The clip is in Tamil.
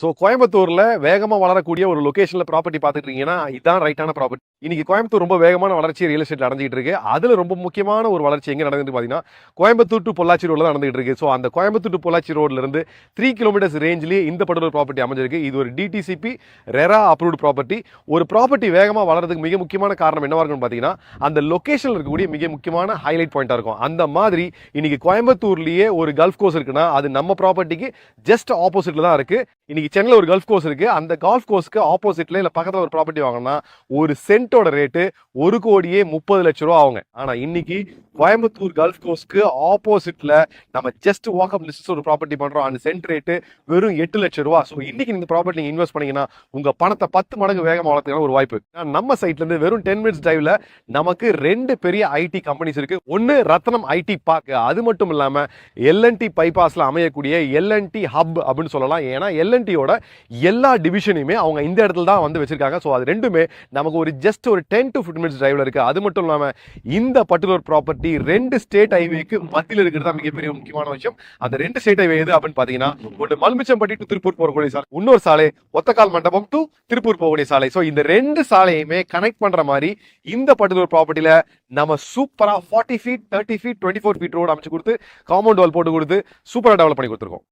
ஸோ கோயம்புத்தூர்ல வேகமா வளரக்கூடிய ஒரு லொகேஷன்ல ப்ராப்பர்ட்டி பார்த்துட்டு இருக்கீங்கன்னா இதான் ரைட்டான ப்ராப்பர்ட்டி. இன்னைக்கு கோயம்புத்தூர் ரொம்ப வேகமான வளர்ச்சி ரியல் எஸ்டேட் அடைஞ்சிட்டு இருக்கு. அதுல ரொம்ப முக்கியமான ஒரு வளர்ச்சி எங்க நடந்துட்டு பாத்தீங்கன்னா கோயம்புத்தூர் டு பொள்ளாச்சி ரோட்ல தான் நடந்துட்டு இருக்கு. ஸோ அந்த கோயம்புத்தூர் டு பொள்ளாச்சி ரோட்ல இருந்து 3 கிலோமீட்டர்ஸ் ரேஞ்சிலேயே இந்த பர்டிகுலர் ப்ராப்பர்ட்டி அமைஞ்சிருக்கு. இது ஒரு டிடிசிபி ரெரா அப்ரூவ்ட் ப்ராப்பர்ட்டி. ஒரு ப்ராப்பர்ட்டி வேகமா வளர்றதுக்கு மிக முக்கியமான காரணம் என்னவா இருக்குன்னு பாத்தீங்கன்னா அந்த லொகேஷன்ல இருக்கக்கூடிய மிக முக்கியமான ஹைலைட் பாயிண்டா இருக்கும். அந்த மாதிரி இன்னைக்கு கோயம்புத்தூர்லயே ஒரு கல்ஃப் கோர்ஸ் இருக்குன்னா அது நம்ம ப்ராப்பர்ட்டிக்கு ஜஸ்ட் ஆப்போசிட்ல தான் இருக்கு. இன்னைக்கு சென்னையில ஒரு கல்ஃப் கோர்ஸ் இருக்கு. அந்த கல்ஃப் கோர்ஸ்க்கு ஆப்போசிட்ல இல்ல பக்கத்துல ஒரு ப்ராப்பர்ட்டி வாங்கினா ஒரு சென்ட்டோட ரேட்டு 1,30,00,000 ரூபா ஆகுங்க. ஆனா இன்னைக்கு கோயம்புத்தூர் கல்ஃப் கோர்ஸ்க்கு ஆப்போசிட்ல நம்ம ஜஸ்ட் வாக்கப் லிஸ்ட் ஒரு ப்ராப்பர்ட்டி பண்றோம். அந்த சென்ட் ரேட்டு வெறும் 8 லட்சம் ரூபா. ஸோ இன்னைக்கு இந்த ப்ராப்பர்ட்டி நீங்க இன்வெஸ்ட் பண்ணீங்கன்னா உங்க பணத்தை 10 மடங்கு வேகமா வளர்த்துக்கான ஒரு வாய்ப்பு. நம்ம சைட்ல இருந்து வெறும் 10 மினிட்ஸ் டிரைவ்ல நமக்கு 2 பெரிய ஐடி கம்பெனிஸ் இருக்கு. ஒன்னு ரத்னம் ஐடி பார்க், அது மட்டும் இல்லாம எல்என்டி பைபாஸ்ல அமையக்கூடிய எல்என்டி ஹப் அப்படின்னு சொல்லலாம். ஏன்னா எல்என்டியோட எல்லா டிவிஷனையுமே அவங்க இந்த இடத்துல தான் வந்து வச்சிருக்காங்க. ஸோ அது ரெண்டுமே நமக்கு ஒரு ஜஸ்ட் ஒரு 10 to 15 மினிட்ஸ் டிரைவ்ல இருக்கு. அது மட்டும் இல்லாம இந்த பர்டிகுலர் ப்ராப்பர்ட்டி 2 ஸ்டேட் ஹைவேக்கு மத்தியில் இருக்கிறது தான் மிகப்பெரிய முக்கியமான விஷயம். அந்த 2 ஸ்டேட் ஹைவே எது அப்படின்னு பாத்தீங்கன்னா ஒன்று மல்மிச்சம்பட்டி டு திருப்பூர் போகக்கூடிய சாலை, இன்னொரு சாலை ஒத்தக்கால் மண்டபம் டு திருப்பூர் போகக்கூடிய சாலை. ஸோ இந்த 2 சாலையுமே கனெக்ட் பண்ற மாதிரி இந்த பர்டிகுலர் ப்ராப்பர்ட்டில நம்ம சூப்பரா 40 ஃபீட் 30 ஃபீட் 24 ஃபீட் ரோடு அமைச்சு கொடுத்து காம்பவுண்ட் வால் போட்டு கொடுத்து சூப்பரா டெவலப் பண்ணி கொடுத்துருக்கோம்.